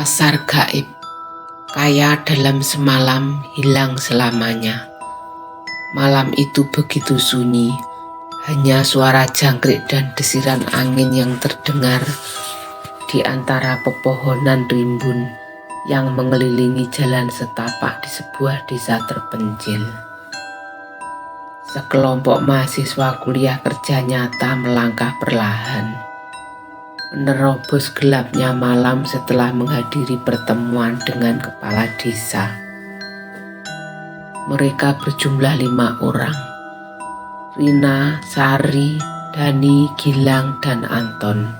Pasar gaib, kaya dalam semalam, hilang selamanya. Malam itu begitu sunyi, hanya suara jangkrik dan desiran angin yang terdengar di antara pepohonan rimbun yang mengelilingi jalan setapak di sebuah desa terpencil. Sekelompok mahasiswa kuliah kerja nyata melangkah perlahan, menerobos gelapnya malam setelah menghadiri pertemuan dengan kepala desa. Mereka berjumlah 5 orang, Rina, Sari, Dani, Gilang, dan Anton.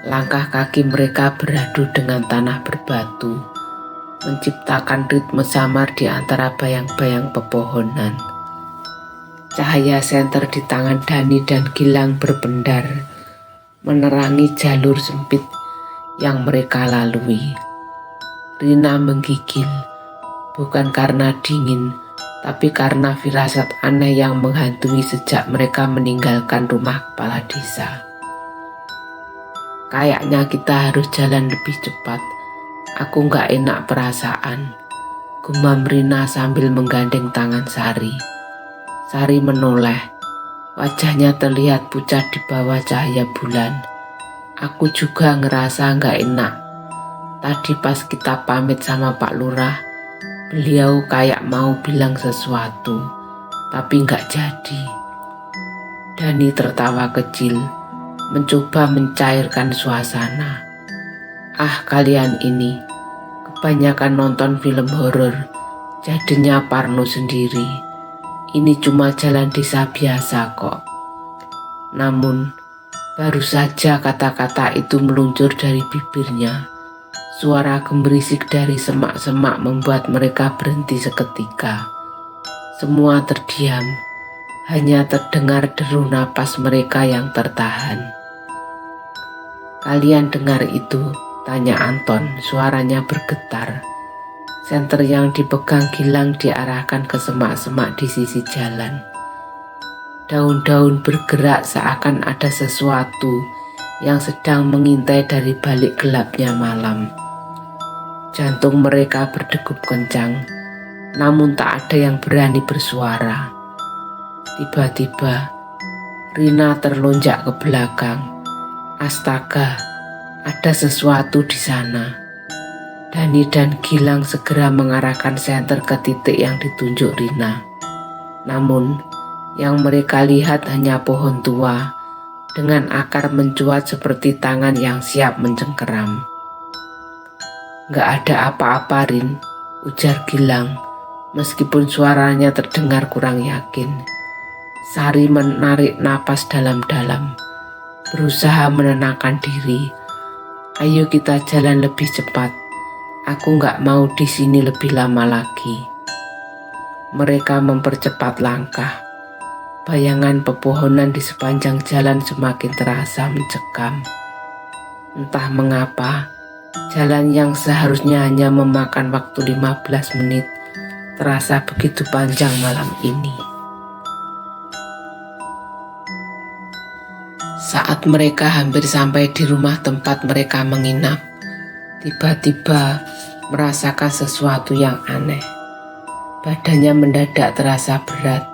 Langkah kaki mereka beradu dengan tanah berbatu, menciptakan ritme samar di antara bayang-bayang pepohonan. Cahaya senter di tangan Dani dan Gilang berbendar, menerangi jalur sempit yang mereka lalui. Rina menggigil, bukan karena dingin, tapi karena firasat aneh yang menghantui sejak mereka meninggalkan rumah kepala desa. Kayaknya kita harus jalan lebih cepat. Aku gak enak perasaan, gumam Rina sambil menggandeng tangan Sari. Sari menoleh, wajahnya terlihat pucat di bawah cahaya bulan. Aku juga ngerasa gak enak. Tadi pas kita pamit sama Pak Lurah, beliau kayak mau bilang sesuatu, tapi gak jadi. Dani tertawa kecil, mencoba mencairkan suasana. Ah, kalian ini kebanyakan nonton film horor, jadinya parno sendiri. Ini cuma jalan desa biasa kok. Namun, baru saja kata-kata itu meluncur dari bibirnya, suara gemerisik dari semak-semak membuat mereka berhenti seketika. Semua terdiam, hanya terdengar deru napas mereka yang tertahan. Kalian dengar itu? Tanya Anton, suaranya bergetar. Senter yang dipegang Gilang diarahkan ke semak-semak di sisi jalan. Daun-daun bergerak seakan ada sesuatu yang sedang mengintai dari balik gelapnya malam. Jantung mereka berdegup kencang, namun tak ada yang berani bersuara. Tiba-tiba, Rina terlonjak ke belakang. Astaga, ada sesuatu di sana. Dani dan Gilang segera mengarahkan senter ke titik yang ditunjuk Rina. Namun, yang mereka lihat hanya pohon tua dengan akar mencuat seperti tangan yang siap mencengkeram. Gak ada apa-apa, Rin, ujar Gilang, meskipun suaranya terdengar kurang yakin. Sari menarik napas dalam-dalam, berusaha menenangkan diri. Ayo kita jalan lebih cepat. Aku gak mau di sini lebih lama lagi. Mereka mempercepat langkah. Bayangan pepohonan di sepanjang jalan semakin terasa mencekam. Entah mengapa, jalan yang seharusnya hanya memakan waktu 15 menit terasa begitu panjang malam ini. Saat mereka hampir sampai di rumah tempat mereka menginap, tiba-tiba merasakan sesuatu yang aneh. Badannya mendadak terasa berat,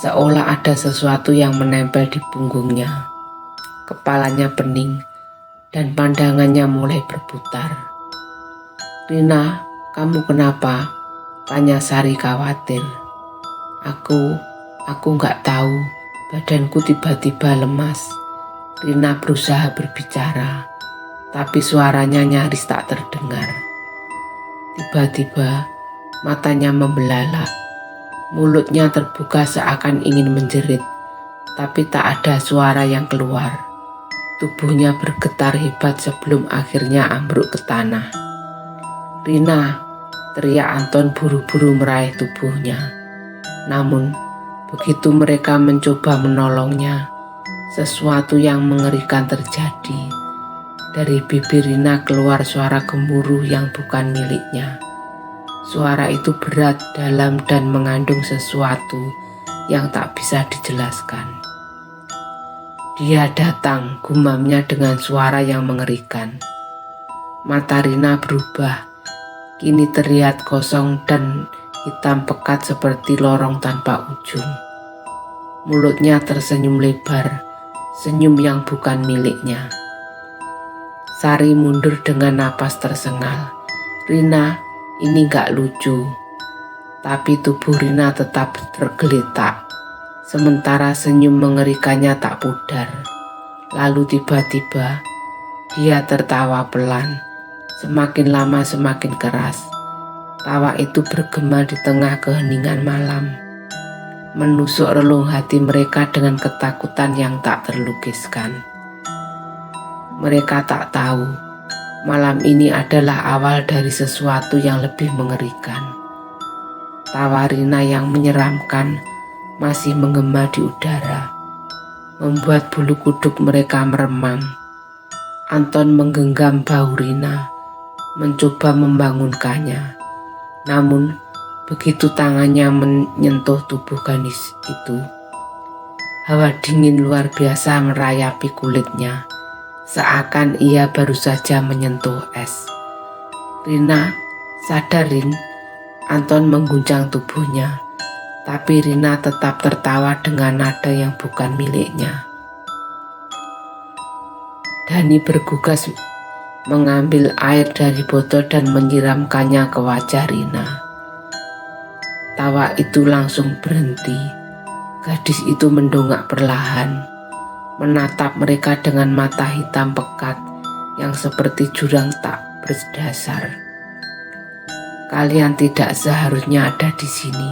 seolah ada sesuatu yang menempel di punggungnya. Kepalanya pening dan pandangannya mulai berputar. Rina, kamu kenapa? Tanya Sari khawatir. Aku gak tahu, badanku tiba-tiba lemas. Rina berusaha berbicara, tapi suaranya nyaris tak terdengar. Tiba-tiba matanya membelalak, mulutnya terbuka seakan ingin menjerit, tapi tak ada suara yang keluar. Tubuhnya bergetar hebat sebelum akhirnya ambruk ke tanah. Rina, teriak Anton buru-buru meraih tubuhnya. Namun, begitu mereka mencoba menolongnya, sesuatu yang mengerikan terjadi. Dari bibir Rina keluar suara gemuruh yang bukan miliknya. Suara itu berat, dalam, dan mengandung sesuatu yang tak bisa dijelaskan. Dia datang, gumamnya dengan suara yang mengerikan. Mata Rina berubah, kini terlihat kosong dan hitam pekat seperti lorong tanpa ujung. Mulutnya tersenyum lebar, senyum yang bukan miliknya. Sari mundur dengan napas tersengal. Rina, ini gak lucu. Tapi tubuh Rina tetap tergeletak, sementara senyum mengerikannya tak pudar. Lalu tiba-tiba dia tertawa pelan, semakin lama semakin keras. Tawa itu bergema di tengah keheningan malam, menusuk relung hati mereka dengan ketakutan yang tak terlukiskan. Mereka tak tahu, malam ini adalah awal dari sesuatu yang lebih mengerikan. Tawa Rina yang menyeramkan masih menggema di udara, membuat bulu kuduk mereka meremang. Anton menggenggam bahu Rina, mencoba membangunkannya. Namun, begitu tangannya menyentuh tubuh gadis itu, hawa dingin luar biasa merayapi kulitnya, seakan ia baru saja menyentuh es. Rina, sadar Rin. Anton mengguncang tubuhnya, tapi Rina tetap tertawa dengan nada yang bukan miliknya. Dani bergegas mengambil air dari botol dan menyiramkannya ke wajah Rina. Tawa itu langsung berhenti. Gadis itu mendongak perlahan, menatap mereka dengan mata hitam pekat yang seperti jurang tak berdasar. Kalian tidak seharusnya ada di sini,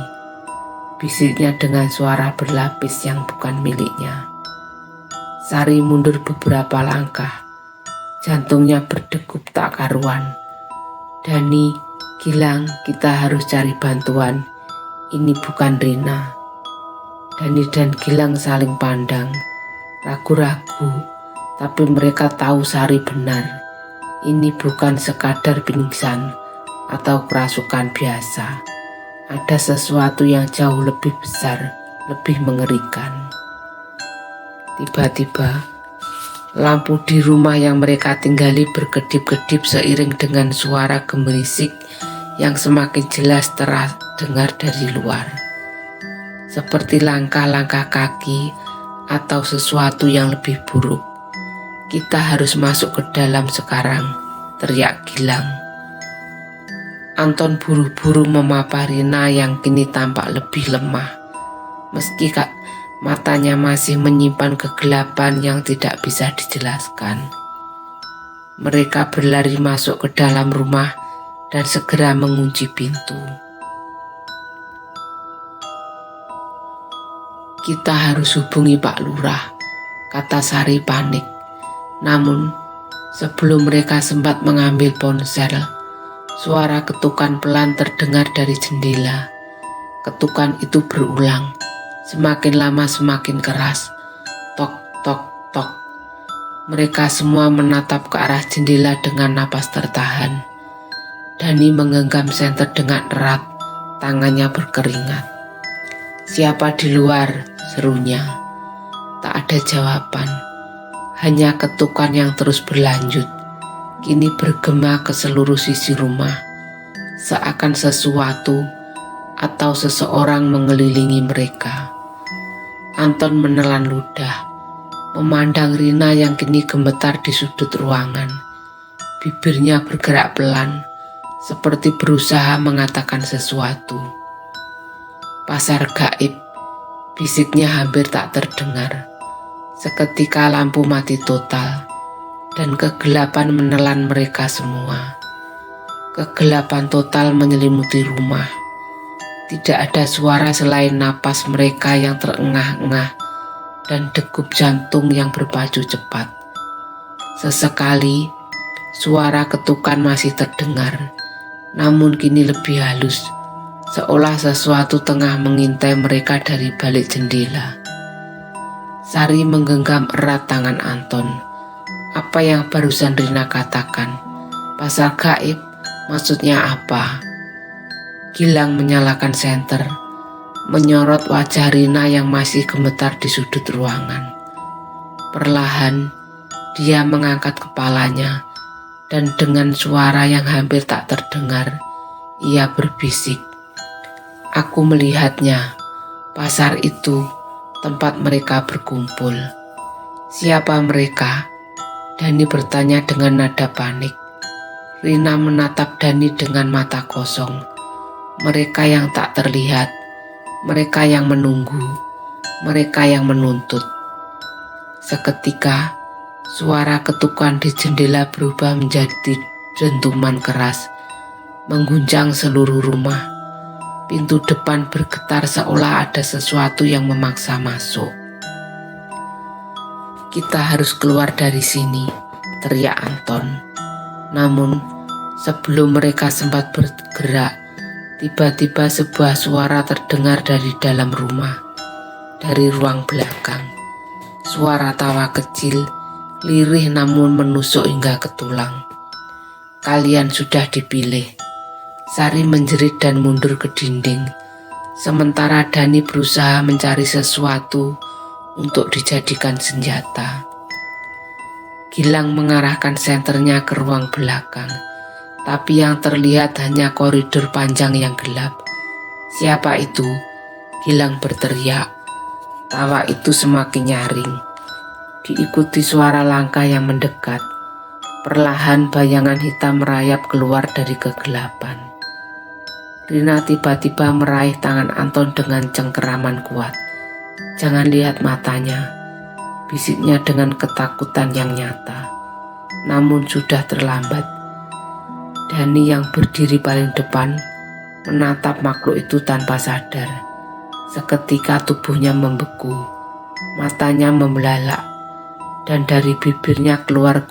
bisiknya dengan suara berlapis yang bukan miliknya. Sari mundur beberapa langkah, jantungnya berdegup tak karuan. Dani, Gilang, kita harus cari bantuan. Ini bukan Rina. Dani dan Gilang saling pandang, ragu-ragu, tapi mereka tahu Sari benar. Ini bukan sekadar pingsan atau kerasukan biasa. Ada sesuatu yang jauh lebih besar, lebih mengerikan. Tiba-tiba, lampu di rumah yang mereka tinggali berkedip-kedip seiring dengan suara gemerisik yang semakin jelas terdengar dari luar. Seperti langkah-langkah kaki atau sesuatu yang lebih buruk. Kita harus masuk ke dalam sekarang, teriak Gilang. Anton buru-buru memapa Rina yang kini tampak lebih lemah. Meski matanya masih menyimpan kegelapan yang tidak bisa dijelaskan. Mereka berlari masuk ke dalam rumah dan segera mengunci pintu. Kita harus hubungi Pak Lurah, kata Sari panik. Namun, sebelum mereka sempat mengambil ponsel, suara ketukan pelan terdengar dari jendela. Ketukan itu berulang, semakin lama semakin keras. Tok, tok, tok. Mereka semua menatap ke arah jendela dengan napas tertahan. Dani menggenggam senter dengan erat, tangannya berkeringat. Siapa di luar? Serunya. Tak ada jawaban, hanya ketukan yang terus berlanjut. Kini bergema ke seluruh sisi rumah, seakan sesuatu atau seseorang mengelilingi mereka. Anton menelan ludah, memandang Rina yang kini gemetar di sudut ruangan. Bibirnya bergerak pelan, seperti berusaha mengatakan sesuatu. Pasar gaib, bisiknya hampir tak terdengar. Seketika lampu mati total, dan kegelapan menelan mereka semua. Kegelapan total menyelimuti rumah. Tidak ada suara selain napas mereka yang terengah-engah dan degup jantung yang berpacu cepat. Sesekali, suara ketukan masih terdengar, namun kini lebih halus, seolah sesuatu tengah mengintai mereka dari balik jendela. Sari menggenggam erat tangan Anton. Apa yang barusan Rina katakan? Pasar gaib, maksudnya apa? Gilang menyalakan senter, menyorot wajah Rina yang masih gemetar di sudut ruangan. Perlahan, dia mengangkat kepalanya dan dengan suara yang hampir tak terdengar, ia berbisik, "Aku melihatnya, pasar itu, tempat mereka berkumpul." "Siapa mereka?" Dani bertanya dengan nada panik. Rina menatap Dani dengan mata kosong. "Mereka yang tak terlihat, mereka yang menunggu, mereka yang menuntut." Seketika, suara ketukan di jendela berubah menjadi dentuman keras, mengguncang seluruh rumah. Pintu depan bergetar seolah ada sesuatu yang memaksa masuk. "Kita harus keluar dari sini," teriak Anton. Namun, sebelum mereka sempat bergerak, tiba-tiba sebuah suara terdengar dari dalam rumah, dari ruang belakang. Suara tawa kecil, lirih namun menusuk hingga ke tulang. "Kalian sudah dipilih." Sari menjerit dan mundur ke dinding, sementara Dani berusaha mencari sesuatu untuk dijadikan senjata. Gilang mengarahkan senternya ke ruang belakang, tapi yang terlihat hanya koridor panjang yang gelap. "Siapa itu?" Gilang berteriak. Tawa itu semakin nyaring, diikuti suara langkah yang mendekat. Perlahan bayangan hitam merayap keluar dari kegelapan. Rina tiba-tiba meraih tangan Anton dengan cengkeraman kuat. "Jangan lihat matanya," bisiknya dengan ketakutan yang nyata. Namun sudah terlambat. Dani yang berdiri paling depan menatap makhluk itu tanpa sadar. Seketika tubuhnya membeku, matanya membelalak, dan dari bibirnya keluar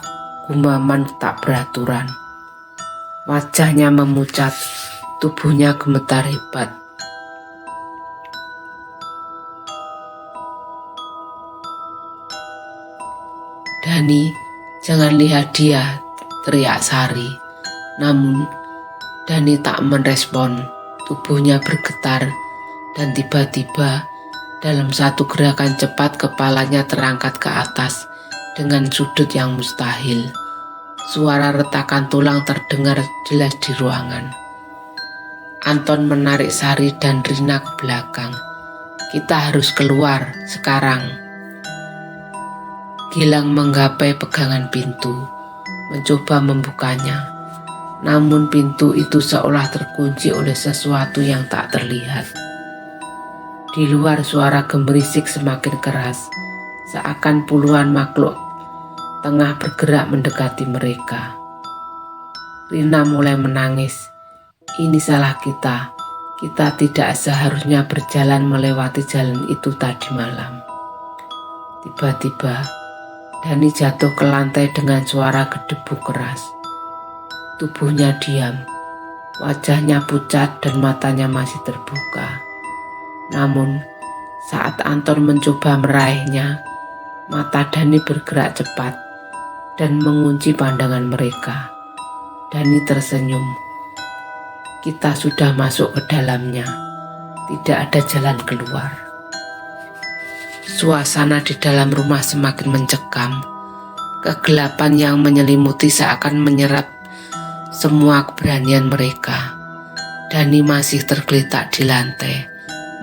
gumaman tak beraturan. Wajahnya memucat, tubuhnya gemetar hebat. "Dani, jangan lihat dia," teriak Sari. Namun, Dani tak merespon. Tubuhnya bergetar, dan tiba-tiba dalam satu gerakan cepat kepalanya terangkat ke atas dengan sudut yang mustahil. Suara retakan tulang terdengar jelas di ruangan. Anton menarik Sari dan Rina ke belakang. "Kita harus keluar sekarang." Gilang menggapai pegangan pintu, mencoba membukanya. Namun pintu itu seolah terkunci oleh sesuatu yang tak terlihat. Di luar suara gemerisik semakin keras, seakan puluhan makhluk tengah bergerak mendekati mereka. Rina mulai menangis. "Ini salah kita. Kita tidak seharusnya berjalan melewati jalan itu tadi malam." Tiba-tiba, Dani jatuh ke lantai dengan suara gedebuk keras. Tubuhnya diam, wajahnya pucat dan matanya masih terbuka. Namun, saat Anton mencoba meraihnya, mata Dani bergerak cepat dan mengunci pandangan mereka. Dani tersenyum. "Kita sudah masuk ke dalamnya. Tidak ada jalan keluar." Suasana di dalam rumah semakin mencekam. Kegelapan yang menyelimuti seakan menyerap semua keberanian mereka. Dani masih tergeletak di lantai.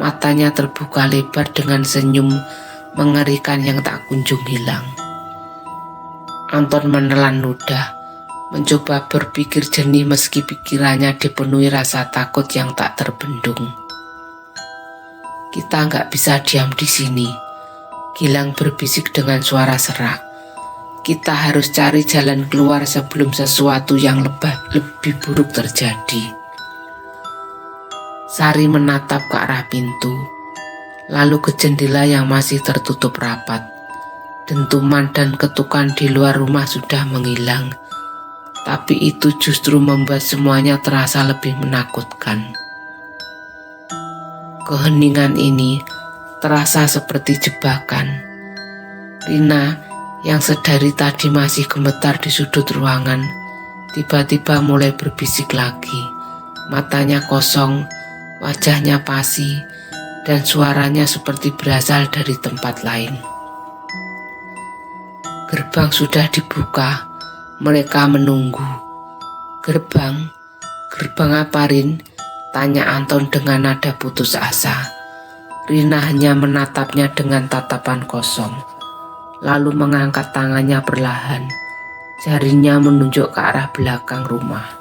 Matanya terbuka lebar dengan senyum mengerikan yang tak kunjung hilang. Anton menelan ludah, mencoba berpikir jernih meski pikirannya dipenuhi rasa takut yang tak terbendung. "Kita nggak bisa diam di sini," Gilang berbisik dengan suara serak. "Kita harus cari jalan keluar sebelum sesuatu yang lebih buruk terjadi." Sari menatap ke arah pintu, lalu ke jendela yang masih tertutup rapat. Dentuman dan ketukan di luar rumah sudah menghilang, tapi itu justru membuat semuanya terasa lebih menakutkan. Keheningan ini terasa seperti jebakan. Rina yang sedari tadi masih gemetar di sudut ruangan, tiba-tiba mulai berbisik lagi. Matanya kosong, wajahnya pasi, dan suaranya seperti berasal dari tempat lain. Gerbang sudah dibuka, Mereka menunggu. Gerbang apa, Rin? Tanya Anton dengan nada putus asa. Rina hanya menatapnya dengan tatapan kosong, lalu mengangkat tangannya perlahan. Jarinya menunjuk ke arah belakang rumah.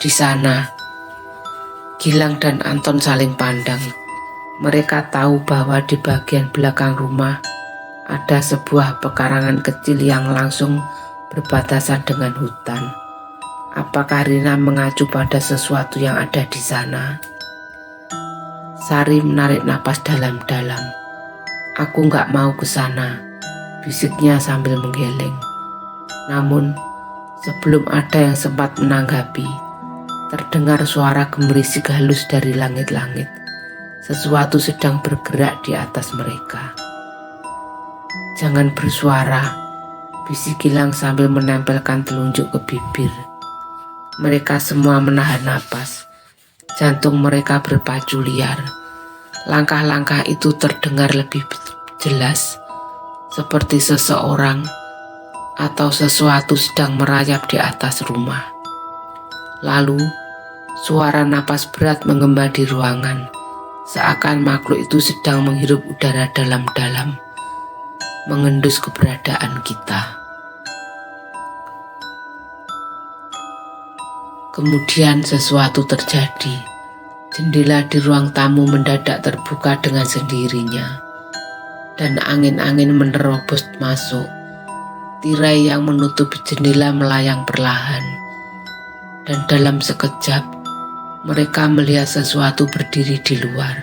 Di sana, Gilang dan Anton saling pandang. Mereka tahu bahwa di bagian belakang rumah ada sebuah pekarangan kecil yang langsung berbatasan dengan hutan. Apakah Rina mengacu pada sesuatu yang ada di sana? Sari menarik napas dalam-dalam. Aku nggak mau ke sana, bisiknya sambil menggeleng. Namun, sebelum ada yang sempat menanggapi, terdengar suara gemerisik halus dari langit-langit. Sesuatu sedang bergerak di atas mereka. Jangan bersuara, bisik Gilang sambil menempelkan telunjuk ke bibir. Mereka semua menahan napas. Jantung mereka berpacu liar. Langkah-langkah itu terdengar lebih jelas, seperti seseorang atau sesuatu sedang merayap di atas rumah. Lalu, suara napas berat menggema di ruangan, seakan makhluk itu sedang menghirup udara dalam-dalam, mengendus keberadaan kita. Kemudian sesuatu terjadi. Jendela di ruang tamu mendadak terbuka dengan sendirinya, dan angin-angin menerobos masuk. Tirai yang menutupi jendela melayang perlahan, dan dalam sekejap mereka melihat sesuatu berdiri di luar.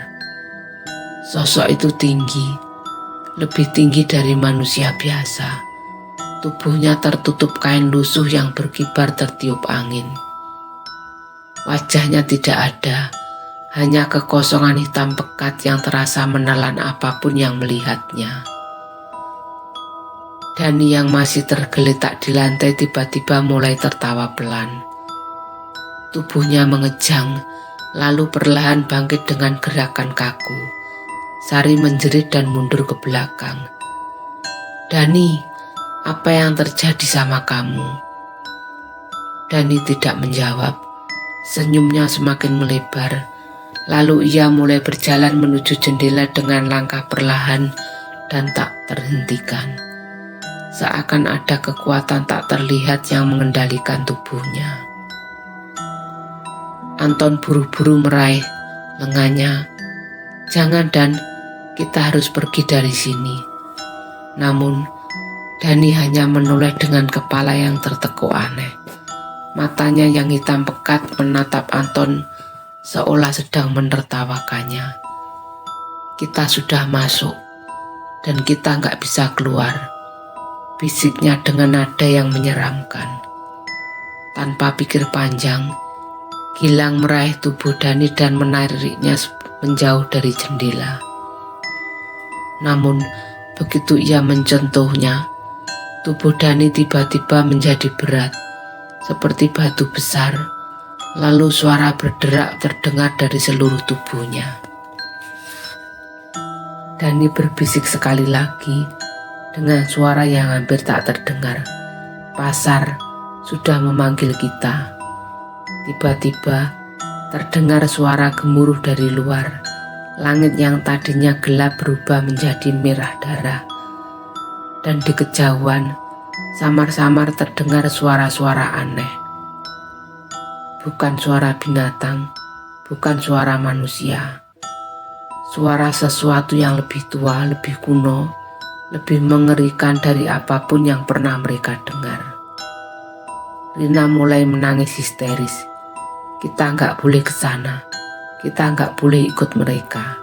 Sosok itu tinggi, lebih tinggi dari manusia biasa. Tubuhnya tertutup kain lusuh yang berkibar tertiup angin. Wajahnya tidak ada, hanya kekosongan hitam pekat yang terasa menelan apapun yang melihatnya. Dani yang masih tergeletak di lantai tiba-tiba mulai tertawa pelan. Tubuhnya mengejang, lalu perlahan bangkit dengan gerakan kaku. Sari menjerit dan mundur ke belakang. Dani, apa yang terjadi sama kamu? Dani tidak menjawab. Senyumnya semakin melebar. Lalu ia mulai berjalan menuju jendela dengan langkah perlahan dan tak terhentikan. Seakan ada kekuatan tak terlihat yang mengendalikan tubuhnya. Anton buru-buru meraih lengannya. Jangan Dan, kita harus pergi dari sini. Namun, Dani hanya menoleh dengan kepala yang tertekuk aneh. Matanya yang hitam pekat menatap Anton seolah sedang menertawakannya. Kita sudah masuk dan kita nggak bisa keluar, bisiknya dengan nada yang menyeramkan. Tanpa pikir panjang, Gilang meraih tubuh Dani dan menariknya menjauh dari jendela. Namun, begitu ia mencentuhnya, tubuh Dani tiba-tiba menjadi berat, seperti batu besar. Lalu suara berderak terdengar dari seluruh tubuhnya. Dani berbisik sekali lagi dengan suara yang hampir tak terdengar. Pasar sudah memanggil kita. Tiba-tiba terdengar suara gemuruh dari luar. Langit yang tadinya gelap berubah menjadi merah darah. Dan di kejauhan samar-samar terdengar suara-suara aneh. Bukan suara binatang, bukan suara manusia. Suara sesuatu yang lebih tua, lebih kuno, lebih mengerikan dari apapun yang pernah mereka dengar. Rina mulai menangis histeris. Kita nggak boleh ke sana, kita nggak boleh ikut mereka.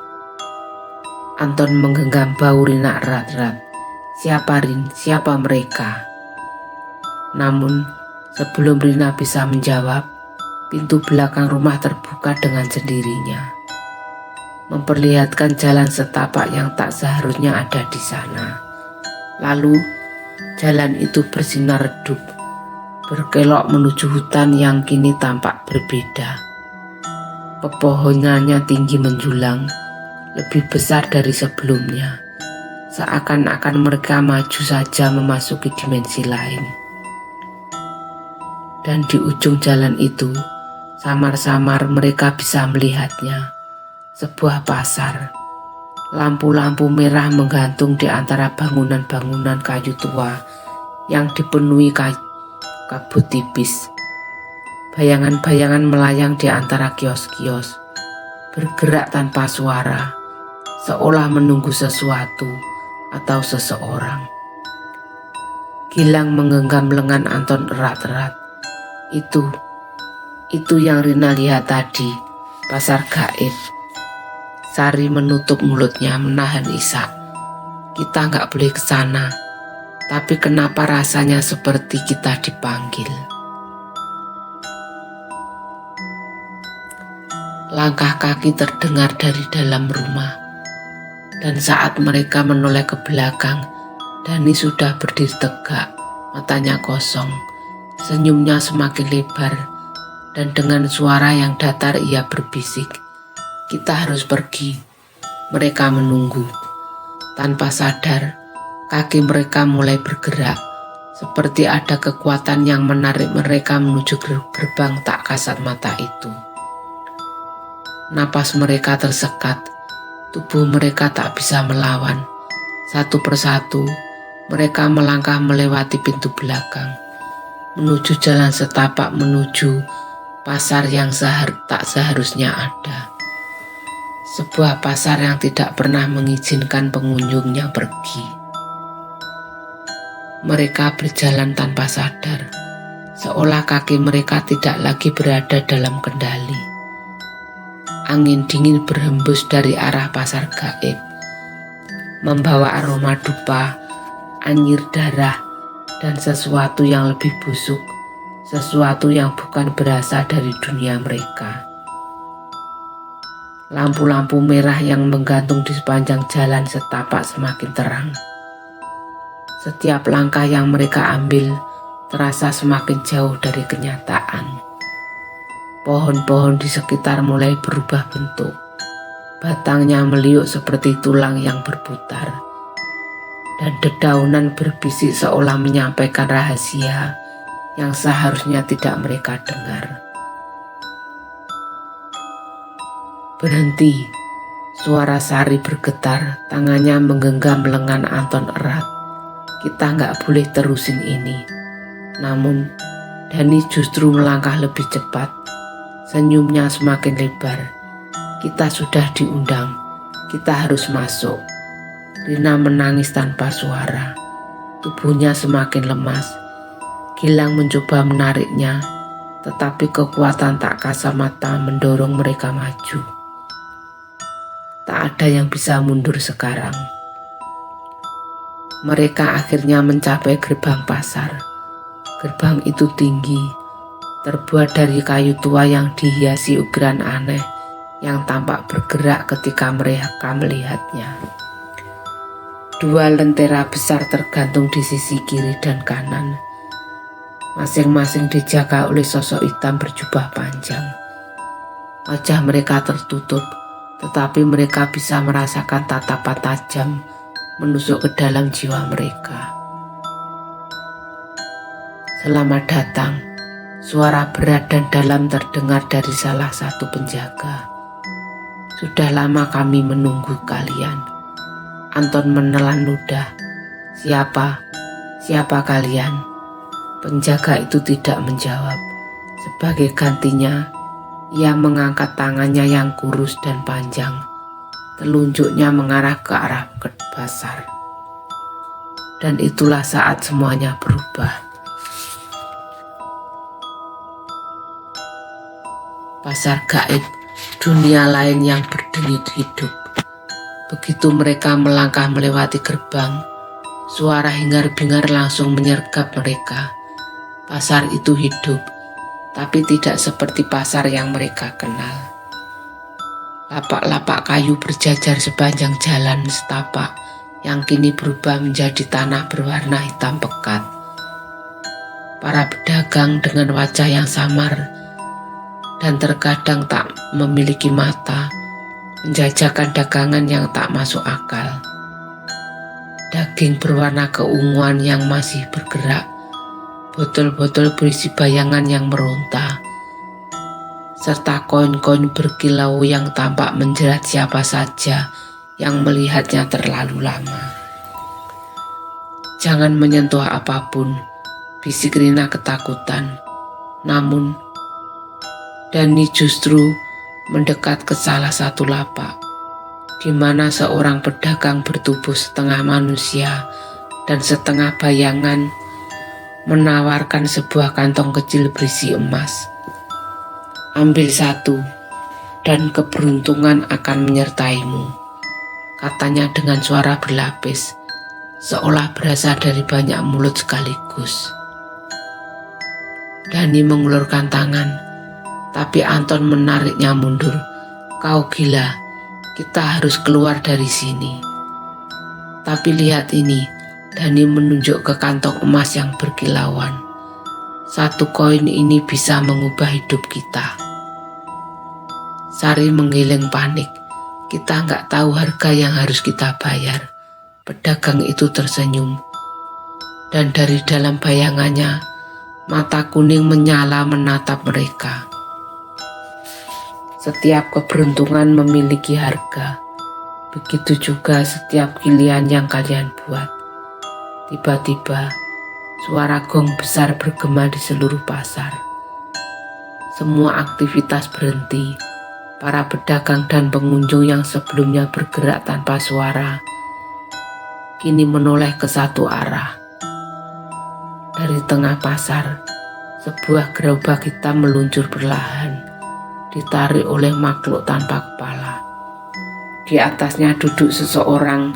Anton menggenggam bahu Rina erat-erat. Siapa Rin? Siapa mereka? Namun, sebelum Rina bisa menjawab, pintu belakang rumah terbuka dengan sendirinya, memperlihatkan jalan setapak yang tak seharusnya ada di sana. Lalu, jalan itu bersinar redup, berkelok menuju hutan yang kini tampak berbeda. Pepohonannya tinggi menjulang, lebih besar dari sebelumnya, seakan-akan mereka maju saja memasuki dimensi lain. Dan di ujung jalan itu, samar-samar mereka bisa melihatnya. Sebuah pasar. Lampu-lampu merah menggantung di antara bangunan-bangunan kayu tua yang dipenuhi kabut tipis. Bayangan-bayangan melayang di antara kios-kios, bergerak tanpa suara, seolah menunggu sesuatu atau seseorang. Gilang menggenggam lengan Anton erat-erat. Itu yang Rina lihat tadi, pasar gaib. Sari menutup mulutnya menahan isak. Kita nggak boleh ke sana, tapi kenapa rasanya seperti kita dipanggil? Langkah kaki terdengar dari dalam rumah, dan saat mereka menoleh ke belakang, Dani sudah berdiri tegak, matanya kosong, senyumnya semakin lebar, dan dengan suara yang datar ia berbisik, "Kita harus pergi." Mereka menunggu. Tanpa sadar, kaki mereka mulai bergerak, seperti ada kekuatan yang menarik mereka menuju gerbang tak kasat mata itu. Napas mereka tersekat, tubuh mereka tak bisa melawan. Satu persatu, mereka melangkah melewati pintu belakang, menuju jalan setapak menuju pasar yang tak seharusnya ada. Sebuah pasar yang tidak pernah mengizinkan pengunjungnya pergi. Mereka berjalan tanpa sadar, seolah kaki mereka tidak lagi berada dalam kendali. Angin dingin berhembus dari arah pasar gaib, membawa aroma dupa, anyir darah, dan sesuatu yang lebih busuk, sesuatu yang bukan berasal dari dunia mereka. Lampu-lampu merah yang menggantung di sepanjang jalan setapak semakin terang. Setiap langkah yang mereka ambil terasa semakin jauh dari kenyataan. Pohon-pohon di sekitar mulai berubah bentuk. Batangnya meliuk seperti tulang yang berputar. Dan dedaunan berbisik seolah menyampaikan rahasia yang seharusnya tidak mereka dengar. "Berhenti!" Suara Sari bergetar, tangannya menggenggam lengan Anton erat. "Kita nggak boleh terusin ini." Namun, Dani justru melangkah lebih cepat. Senyumnya semakin lebar. "Kita sudah diundang, kita harus masuk." Rina menangis tanpa suara. Tubuhnya semakin lemas. Gilang mencoba menariknya, tetapi kekuatan tak kasat mata mendorong mereka maju. Tak ada yang bisa mundur sekarang. Mereka akhirnya mencapai gerbang pasar. Gerbang itu tinggi, terbuat dari kayu tua yang dihiasi ukiran aneh yang tampak bergerak ketika mereka melihatnya. Dua lentera besar tergantung di sisi kiri dan kanan. Masing-masing dijaga oleh sosok hitam berjubah panjang. Wajah mereka tertutup, tetapi mereka bisa merasakan tatapan tajam menusuk ke dalam jiwa mereka. "Selamat datang." Suara berat dan dalam terdengar dari salah satu penjaga. "Sudah lama kami menunggu kalian." Anton menelan ludah. Siapa kalian?" Penjaga itu tidak menjawab. Sebagai gantinya, ia mengangkat tangannya yang kurus dan panjang. Telunjuknya mengarah ke arah pasar. Dan itulah saat semuanya berubah. Pasar gaib, dunia lain yang berdenyut hidup. Begitu mereka melangkah melewati gerbang, suara hingar-bingar langsung menyergap mereka. Pasar itu hidup, tapi tidak seperti pasar yang mereka kenal. Lapak-lapak kayu berjajar sepanjang jalan setapak yang kini berubah menjadi tanah berwarna hitam pekat. Para pedagang dengan wajah yang samar dan terkadang tak memiliki mata, menjajakan dagangan yang tak masuk akal. Daging berwarna keunguan yang masih bergerak, botol-botol berisi bayangan yang meronta, serta koin-koin berkilau yang tampak menjerat siapa saja yang melihatnya terlalu lama. "Jangan menyentuh apapun," bisik Rina ketakutan. Namun, Dani justru mendekat ke salah satu lapak, di mana seorang pedagang bertubuh setengah manusia dan setengah bayangan menawarkan sebuah kantong kecil berisi emas. "Ambil satu, dan keberuntungan akan menyertaimu," katanya dengan suara berlapis, seolah berasal dari banyak mulut sekaligus. Dani mengulurkan tangan, tapi Anton menariknya mundur. "Kau gila, kita harus keluar dari sini." "Tapi lihat ini," Dani menunjuk ke kantong emas yang berkilauan. "Satu koin ini bisa mengubah hidup kita." Sari menggeleng panik. "Kita nggak tahu harga yang harus kita bayar." Pedagang itu tersenyum, dan dari dalam bayangannya, mata kuning menyala menatap mereka. "Setiap keberuntungan memiliki harga. Begitu juga setiap pilihan yang kalian buat." Tiba-tiba, suara gong besar bergema di seluruh pasar. Semua aktivitas berhenti. Para pedagang dan pengunjung yang sebelumnya bergerak tanpa suara, kini menoleh ke satu arah. Dari tengah pasar, sebuah gerobak hitam meluncur perlahan, ditarik oleh makhluk tanpa kepala. Di atasnya duduk seseorang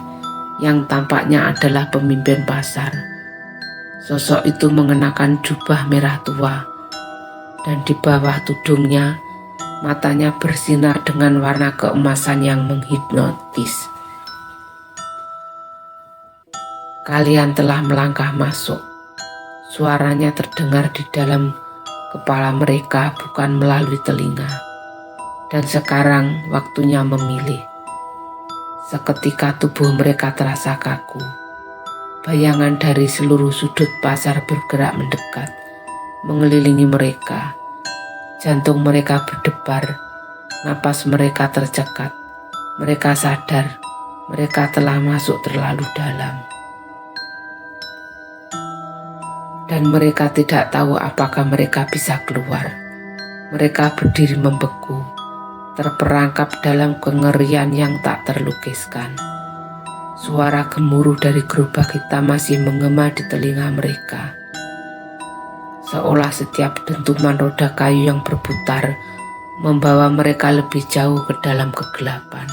yang tampaknya adalah pemimpin pasar. Sosok itu mengenakan jubah merah tua, dan di bawah tudungnya, matanya bersinar dengan warna keemasan yang menghipnotis. "Kalian telah melangkah masuk." Suaranya terdengar di dalam kepala mereka, bukan melalui telinga. "Dan sekarang waktunya memilih." Seketika tubuh mereka terasa kaku. Bayangan dari seluruh sudut pasar bergerak mendekat, mengelilingi mereka. Jantung mereka berdebar, napas mereka tercekat. Mereka sadar mereka telah masuk terlalu dalam. Dan mereka tidak tahu apakah mereka bisa keluar. Mereka berdiri membeku, terperangkap dalam kengerian yang tak terlukiskan. Suara gemuruh dari gerobak hitam masih menggema di telinga mereka, seolah setiap dentuman roda kayu yang berputar membawa mereka lebih jauh ke dalam kegelapan.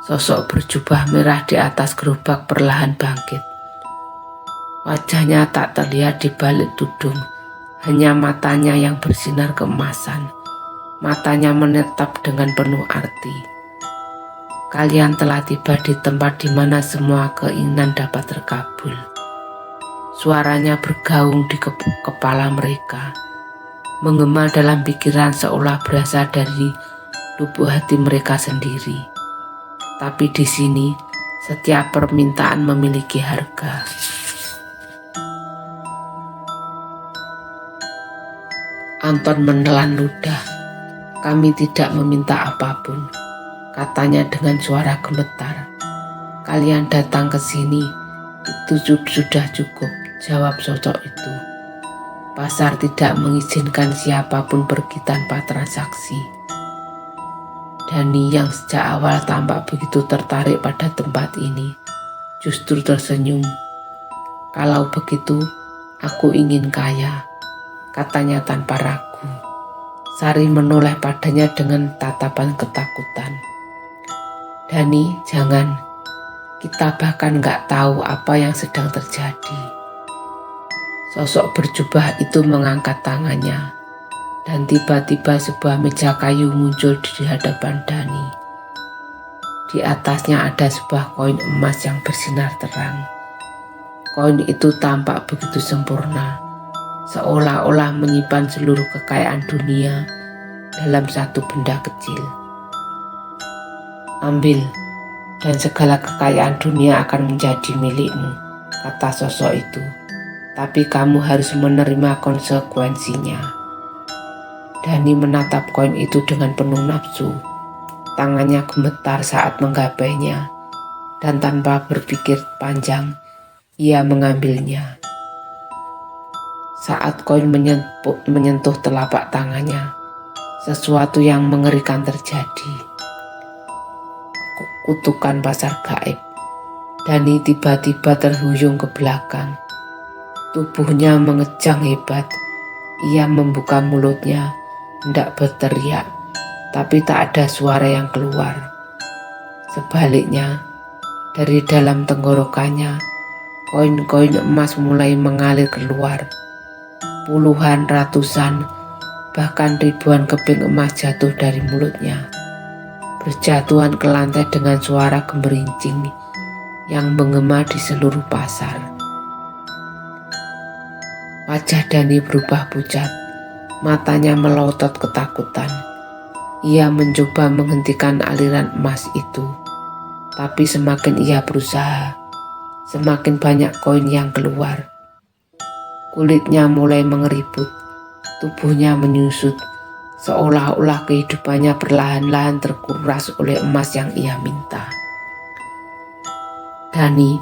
Sosok berjubah merah di atas gerobak perlahan bangkit. Wajahnya tak terlihat di balik tudung, hanya matanya yang bersinar keemasan. Matanya menetap dengan penuh arti. "Kalian telah tiba di tempat di mana semua keinginan dapat terkabul." Suaranya bergaung di kepala mereka, menggema dalam pikiran seolah berasal dari lubuk hati mereka sendiri. Tapi di sini, setiap permintaan memiliki harga. Anton menelan ludah. "Kami tidak meminta apapun," katanya dengan suara gemetar. "Kalian datang ke sini, itu sudah cukup," jawab sosok itu. "Pasar tidak mengizinkan siapapun pergi tanpa transaksi." Dani yang sejak awal tampak begitu tertarik pada tempat ini, justru tersenyum. "Kalau begitu, aku ingin kaya," katanya tanpa ragu. Sari menoleh padanya dengan tatapan ketakutan. "Dani, jangan. Kita bahkan nggak tahu apa yang sedang terjadi." Sosok berjubah itu mengangkat tangannya, dan tiba-tiba sebuah meja kayu muncul di hadapan Dani. Di atasnya ada sebuah koin emas yang bersinar terang. Koin itu tampak begitu sempurna, seolah-olah menyimpan seluruh kekayaan dunia dalam satu benda kecil. "Ambil, dan segala kekayaan dunia akan menjadi milikmu," kata sosok itu. tapi kamu harus menerima konsekuensinya. Dani menatap koin itu dengan penuh nafsu. Tangannya gemetar saat menggapainya, dan tanpa berpikir panjang, ia mengambilnya. Saat koin menyentuh telapak tangannya, sesuatu yang mengerikan terjadi. Kutukan pasar gaib. Dani tiba-tiba terhuyung ke belakang. Tubuhnya mengejang hebat. Ia membuka mulutnya, hendak berteriak, tapi tak ada suara yang keluar. Sebaliknya, dari dalam tenggorokannya, koin-koin emas mulai mengalir keluar. Puluhan, ratusan, bahkan ribuan keping emas jatuh dari mulutnya, berjatuhan ke lantai dengan suara gemerincing yang menggema di seluruh pasar. Wajah Dani berubah pucat, matanya melotot ketakutan. Ia mencoba menghentikan aliran emas itu, tapi semakin ia berusaha, semakin banyak koin yang keluar. Kulitnya mulai mengeriput, tubuhnya menyusut, seolah-olah kehidupannya perlahan-lahan terkuras oleh emas yang ia minta. Dani,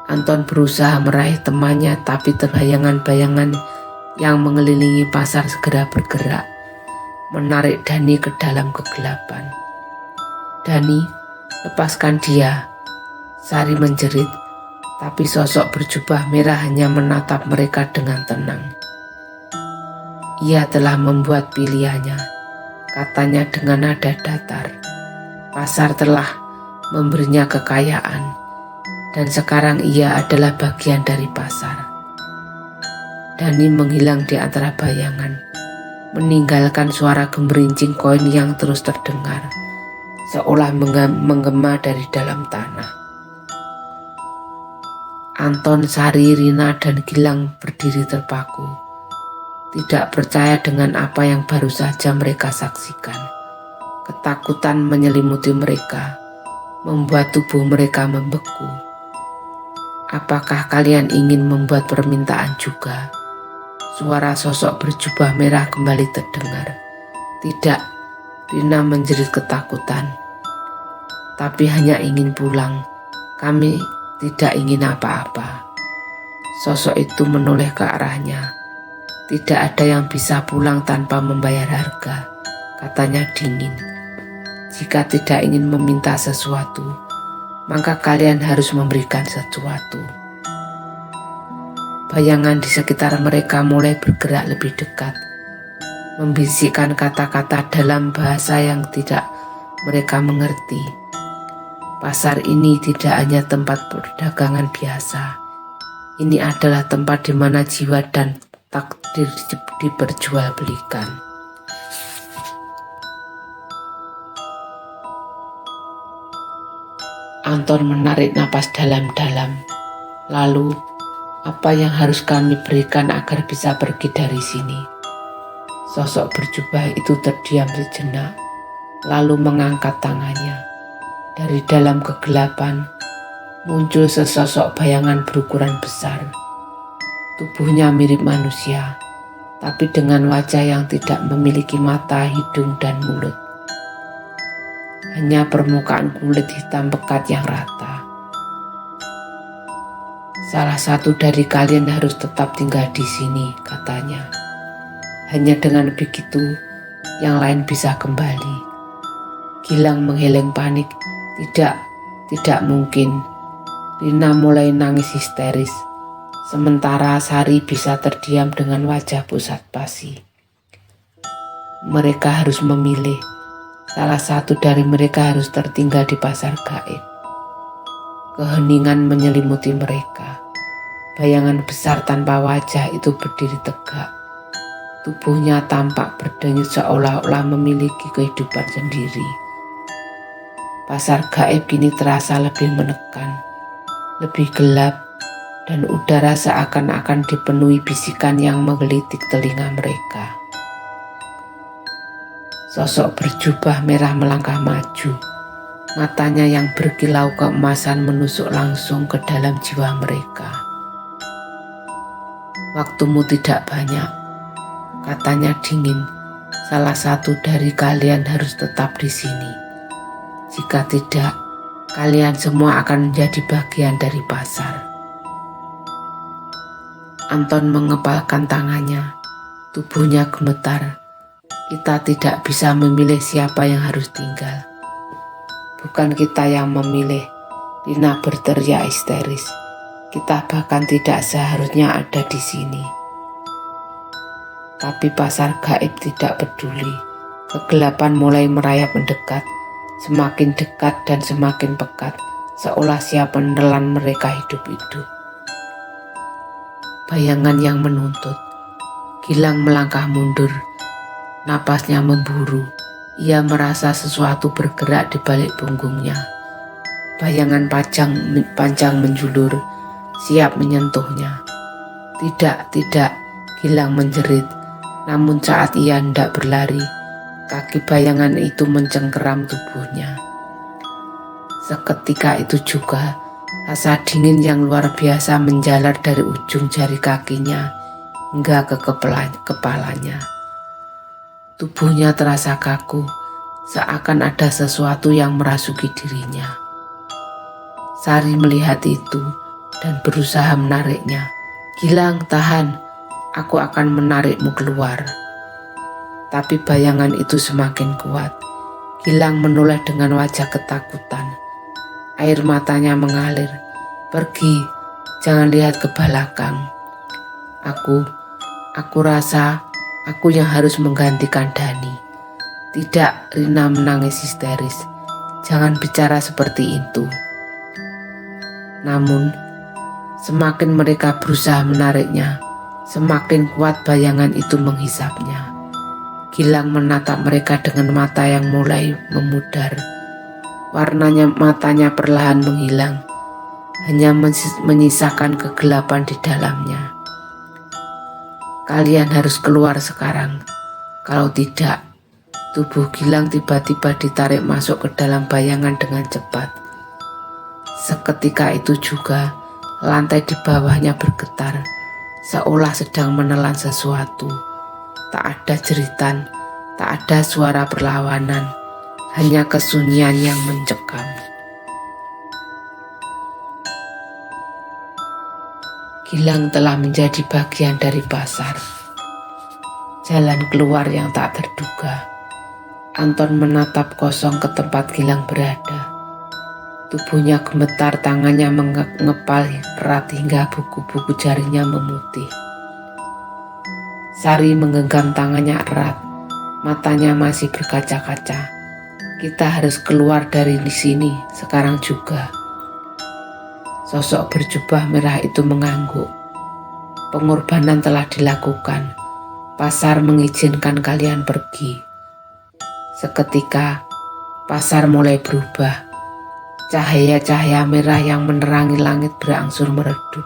Anton berusaha meraih temannya, tapi bayangan-bayangan yang mengelilingi pasar segera bergerak, menarik Dani ke dalam kegelapan. Dani, lepaskan dia, Sari menjerit, tapi sosok berjubah merah hanya menatap mereka dengan tenang. Ia telah membuat pilihannya, katanya dengan nada datar. Pasar telah memberinya kekayaan, dan sekarang ia adalah bagian dari pasar. Dani menghilang di antara bayangan, meninggalkan suara gemerincing koin yang terus terdengar, seolah menggema dari dalam tanah. Anton, Sari, Rina, dan Gilang berdiri terpaku, tidak percaya dengan apa yang baru saja mereka saksikan. Ketakutan menyelimuti mereka, membuat tubuh mereka membeku. Apakah kalian ingin membuat permintaan juga? Suara sosok berjubah merah kembali terdengar. Tidak, Rina menjerit ketakutan. Tapi hanya ingin pulang. Kami tidak ingin apa-apa. Sosok itu menoleh ke arahnya. Tidak ada yang bisa pulang tanpa membayar harga, katanya dingin. Jika tidak ingin meminta sesuatu, maka kalian harus memberikan sesuatu. Bayangan di sekitar mereka mulai bergerak lebih dekat, membisikkan kata-kata dalam bahasa yang tidak mereka mengerti. Pasar ini tidak hanya tempat perdagangan biasa. Ini adalah tempat di mana jiwa dan takdir diperjualbelikan. Anton menarik napas dalam-dalam. Lalu, apa yang harus kami berikan agar bisa pergi dari sini? Sosok berjubah itu terdiam sejenak, lalu mengangkat tangannya. Dari dalam kegelapan, muncul sesosok bayangan berukuran besar. Tubuhnya mirip manusia, tapi dengan wajah yang tidak memiliki mata, hidung, dan mulut. Hanya permukaan kulit hitam pekat yang rata. Salah satu dari kalian harus tetap tinggal di sini, katanya. Hanya dengan begitu, yang lain bisa kembali. Gilang menggeleng panik. Tidak mungkin. Rina mulai nangis histeris. Sementara Sari bisa terdiam dengan wajah pusat pasi. Mereka harus memilih. Salah satu dari mereka harus tertinggal di pasar gaib. Keheningan menyelimuti mereka. Bayangan besar tanpa wajah itu berdiri tegak. Tubuhnya tampak berdenyut seolah-olah memiliki kehidupan sendiri. Pasar gaib kini terasa lebih menekan, lebih gelap, dan udara seakan-akan dipenuhi bisikan yang menggelitik telinga mereka. Sosok berjubah merah melangkah maju. Matanya yang berkilau keemasan menusuk langsung ke dalam jiwa mereka. Waktumu tidak banyak, katanya dingin. Salah satu dari kalian harus tetap di sini. Jika tidak, kalian semua akan menjadi bagian dari pasar. Anton mengepalkan tangannya, tubuhnya gemetar. Kita tidak bisa memilih siapa yang harus tinggal. Bukan kita yang memilih, Lina berteriak histeris. Kita bahkan tidak seharusnya ada di sini. Tapi pasar gaib tidak peduli. Kegelapan mulai merayap mendekat, semakin dekat dan semakin pekat, seolah siap menelan mereka hidup-hidup. Bayangan yang menuntut. Gilang melangkah mundur, napasnya memburu. Ia merasa sesuatu bergerak di balik punggungnya. Bayangan panjang menjulur, siap menyentuhnya. Tidak, Gilang menjerit. Namun saat ia hendak berlari, kaki bayangan itu mencengkeram tubuhnya. Seketika itu juga, rasa dingin yang luar biasa menjalar dari ujung jari kakinya hingga ke kepalanya. Tubuhnya terasa kaku, seakan ada sesuatu yang merasuki dirinya. Sari melihat itu dan berusaha menariknya. Gilang, tahan, aku akan menarikmu keluar. Tapi bayangan itu semakin kuat. Gilang menoleh dengan wajah ketakutan. Air matanya mengalir. Pergi, jangan lihat ke belakang. Aku rasa aku yang harus menggantikan Dani. Tidak, Rina menangis histeris. Jangan bicara seperti itu. Namun, semakin mereka berusaha menariknya, semakin kuat bayangan itu menghisapnya. Gilang menatap mereka dengan mata yang mulai memudar. Warnanya matanya perlahan menghilang, hanya menyisakan kegelapan di dalamnya. Kalian harus keluar sekarang. Kalau tidak, tubuh Gilang tiba-tiba ditarik masuk ke dalam bayangan dengan cepat. Seketika itu juga, lantai di bawahnya bergetar, seolah sedang menelan sesuatu. Tak ada jeritan, tak ada suara perlawanan, hanya kesunyian yang mencekam. Gilang telah menjadi bagian dari pasar. Jalan keluar yang tak terduga. Anton menatap kosong ke tempat Gilang berada. Tubuhnya gemetar, tangannya mengepal erat hingga buku-buku jarinya memutih. Sari menggenggam tangannya erat, matanya masih berkaca-kaca. Kita harus keluar dari sini sekarang juga. Sosok berjubah merah itu mengangguk. Pengorbanan telah dilakukan. Pasar mengizinkan kalian pergi. Seketika, pasar mulai berubah. Cahaya-cahaya merah yang menerangi langit berangsur meredup.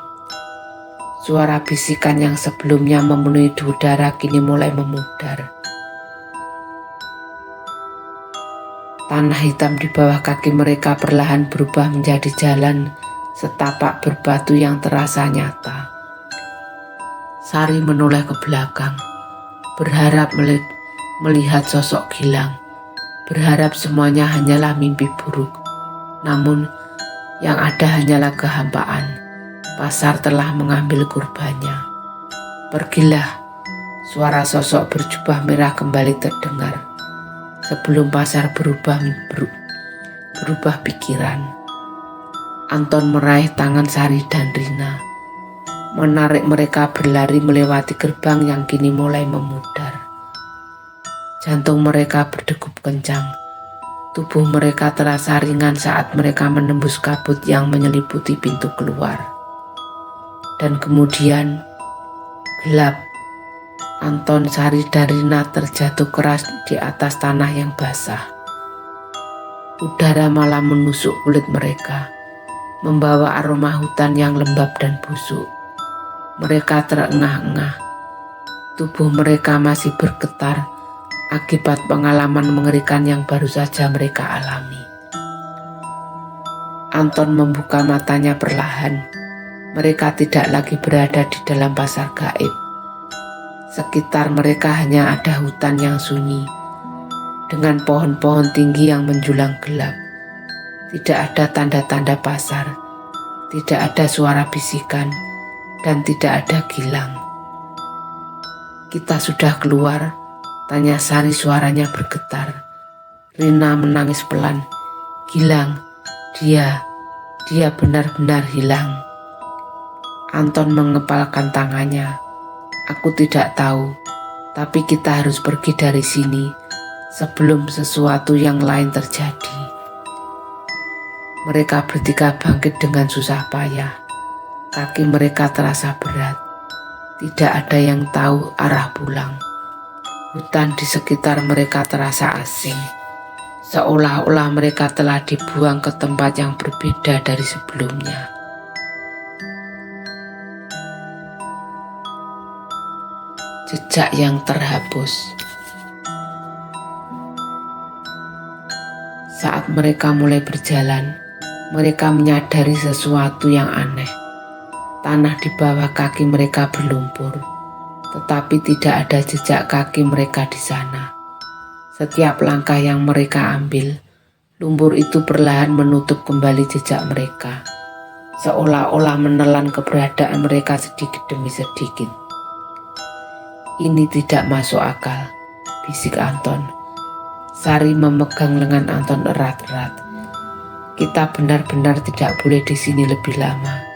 Suara bisikan yang sebelumnya memenuhi udara kini mulai memudar. Tanah hitam di bawah kaki mereka perlahan berubah menjadi jalan setapak berbatu yang terasa nyata. Sari menoleh ke belakang, berharap melihat sosok Gilang, berharap semuanya hanyalah mimpi buruk. Namun, yang ada hanyalah kehampaan. Pasar telah mengambil kurbannya. Pergilah, suara sosok berjubah merah kembali terdengar. Sebelum pasar berubah pikiran. Anton meraih tangan Sari dan Rina, menarik mereka berlari melewati gerbang yang kini mulai memudar. Jantung mereka berdegup kencang. Tubuh mereka terasa ringan saat mereka menembus kabut yang menyelimuti pintu keluar. Dan kemudian gelap. Anton, Sari, dan Rina terjatuh keras di atas tanah yang basah. Udara malam menusuk kulit mereka, membawa aroma hutan yang lembab dan busuk. Mereka terengah-engah. Tubuh mereka masih bergetar akibat pengalaman mengerikan yang baru saja mereka alami. Anton membuka matanya perlahan. Mereka tidak lagi berada di dalam pasar gaib. Sekitar mereka hanya ada hutan yang sunyi, dengan pohon-pohon tinggi yang menjulang gelap. Tidak ada tanda-tanda pasar, tidak ada suara bisikan, dan tidak ada Gilang. "Kita sudah keluar?" tanya Sari, suaranya bergetar. Rina menangis pelan. "Gilang, dia benar-benar hilang." Anton mengepalkan tangannya. "Aku tidak tahu, tapi kita harus pergi dari sini sebelum sesuatu yang lain terjadi." Mereka bertiga bangkit dengan susah payah. Kaki mereka terasa berat. Tidak ada yang tahu arah pulang. Hutan di sekitar mereka terasa asing, seolah-olah mereka telah dibuang ke tempat yang berbeda dari sebelumnya. Jejak yang terhapus. Saat mereka mulai berjalan, mereka menyadari sesuatu yang aneh. Tanah di bawah kaki mereka berlumpur, tetapi tidak ada jejak kaki mereka di sana. Setiap langkah yang mereka ambil, lumpur itu perlahan menutup kembali jejak mereka, seolah-olah menelan keberadaan mereka sedikit demi sedikit. "Ini tidak masuk akal," bisik Anton. Sari memegang lengan Anton erat-erat. "Kita benar-benar tidak boleh di sini lebih lama.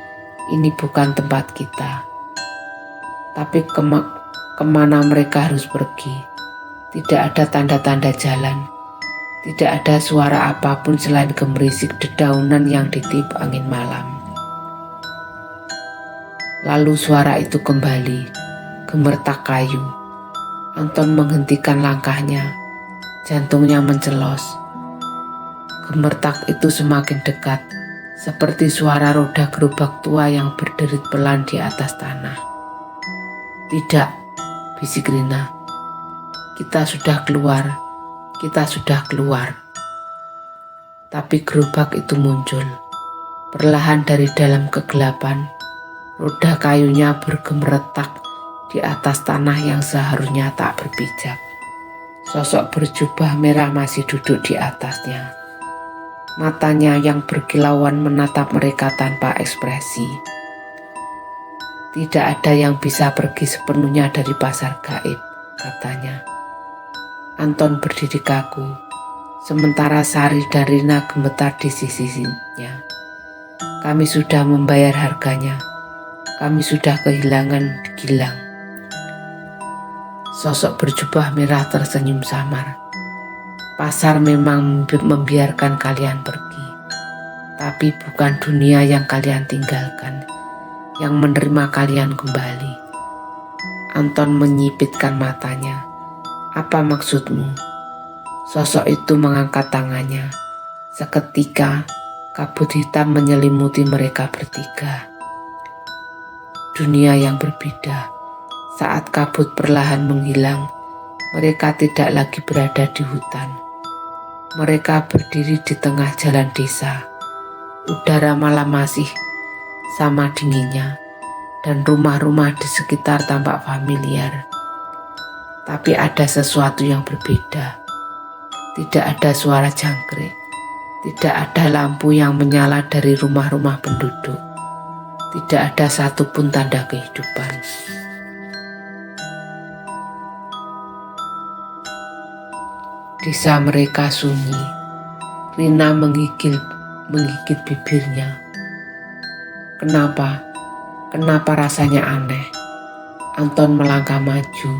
Ini bukan tempat kita." Tapi kemana mereka harus pergi? Tidak ada tanda-tanda jalan. Tidak ada suara apapun selain gemerisik dedaunan yang ditiup angin malam. Lalu suara itu kembali, gemertak kayu. Anton menghentikan langkahnya. Jantungnya mencelos. Gemertak itu semakin dekat, seperti suara roda gerobak tua yang berderit pelan di atas tanah. "Tidak," bisik Rina. Kita sudah keluar." Tapi gerobak itu muncul. Perlahan dari dalam kegelapan, roda kayunya bergemeretak di atas tanah yang seharusnya tak berpijak. Sosok berjubah merah masih duduk di atasnya. Matanya yang berkilauan menatap mereka tanpa ekspresi. "Tidak ada yang bisa pergi sepenuhnya dari pasar gaib," katanya. Anton berdiri kaku, sementara Sari dan Rina gemetar di sisinya. "Kami sudah membayar harganya. Kami sudah kehilangan Gilang." Sosok berjubah merah tersenyum samar. "Pasar memang membiarkan kalian pergi, tapi bukan dunia yang kalian tinggalkan, yang menerima kalian kembali." Anton menyipitkan matanya. "Apa maksudmu?" Sosok itu mengangkat tangannya. Seketika, kabut hitam menyelimuti mereka bertiga. Dunia yang berbeda. Saat kabut perlahan menghilang, mereka tidak lagi berada di hutan. Mereka berdiri di tengah jalan desa. Udara malam masih sama dinginnya, dan rumah-rumah di sekitar tampak familiar. Tapi ada sesuatu yang berbeda. Tidak ada suara jangkrik. Tidak ada lampu yang menyala dari rumah-rumah penduduk. Tidak ada satupun tanda kehidupan. Desa mereka sunyi. Rina menggigit bibirnya. Kenapa rasanya aneh?" Anton melangkah maju.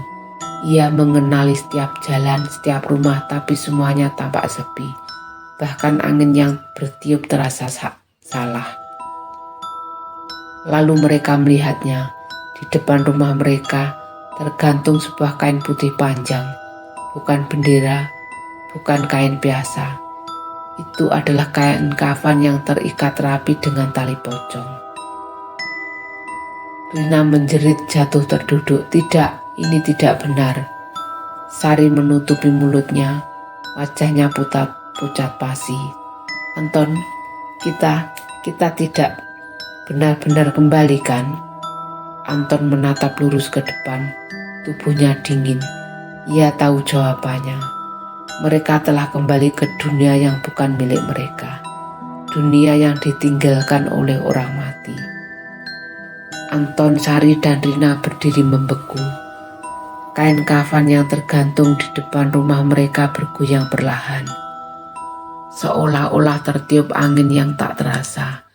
Ia mengenali setiap jalan, setiap rumah, tapi semuanya tampak sepi. Bahkan angin yang bertiup terasa salah. Lalu mereka melihatnya. Di depan rumah mereka tergantung sebuah kain putih panjang. Bukan bendera, bukan kain biasa. Itu adalah kain kafan yang terikat rapi dengan tali pocong. Rina menjerit jatuh terduduk. "Tidak, ini tidak benar." Sari menutupi mulutnya. Wajahnya pucat pasi. "Anton, kita tidak..." Benar-benar kembali kan? Anton menatap lurus ke depan, tubuhnya dingin. Ia tahu jawabannya. Mereka telah kembali ke dunia yang bukan milik mereka. Dunia yang ditinggalkan oleh orang mati. Anton, Sari, dan Rina berdiri membeku. Kain kafan yang tergantung di depan rumah mereka bergoyang perlahan. Seolah-olah tertiup angin yang tak terasa.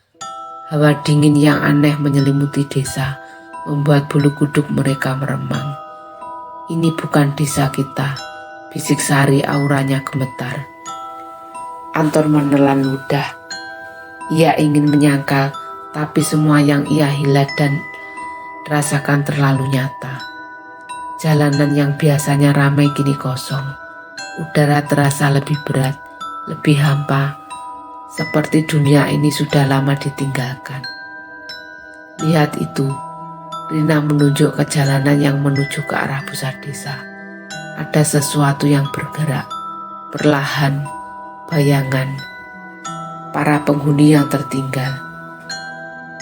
Hawa dingin yang aneh menyelimuti desa, membuat bulu kuduk mereka meremang. Ini bukan desa kita, bisik Sari, auranya gemetar. Anton menelan ludah. Ia ingin menyangkal, tapi semua yang ia hilat dan rasakan terlalu nyata. Jalanan yang biasanya ramai kini kosong. Udara terasa lebih berat, lebih hampa, seperti dunia ini sudah lama ditinggalkan. Lihat itu, Rina menunjuk ke jalanan yang menuju ke arah pusat desa. Ada sesuatu yang bergerak, perlahan, bayangan, para penghuni yang tertinggal.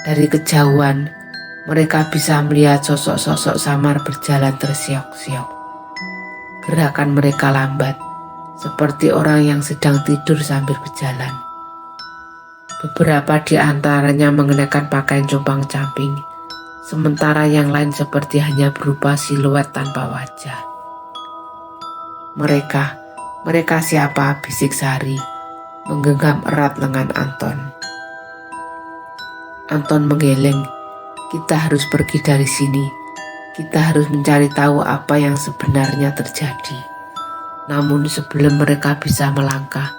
Dari kejauhan, mereka bisa melihat sosok-sosok samar berjalan tersiok-siok. Gerakan mereka lambat, seperti orang yang sedang tidur sambil berjalan. Beberapa di antaranya mengenakan pakaian compang-camping, sementara yang lain seperti hanya berupa siluet tanpa wajah. Mereka siapa? Bisik Sari, menggenggam erat lengan Anton. Anton menggeleng. Kita harus pergi dari sini. Kita harus mencari tahu apa yang sebenarnya terjadi. Namun sebelum mereka bisa melangkah,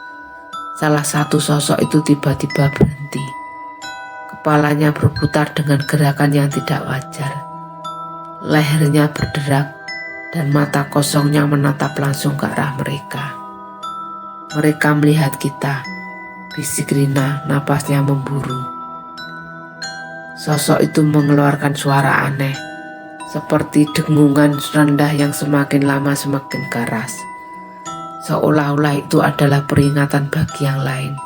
salah satu sosok itu tiba-tiba berhenti. Kepalanya berputar dengan gerakan yang tidak wajar. Lehernya berderak dan mata kosongnya menatap langsung ke arah mereka. Mereka melihat kita, bisik Rina, napasnya memburu. Sosok itu mengeluarkan suara aneh, seperti dengungan rendah yang semakin lama semakin keras. Seolah-olah itu adalah peringatan bagi yang lain.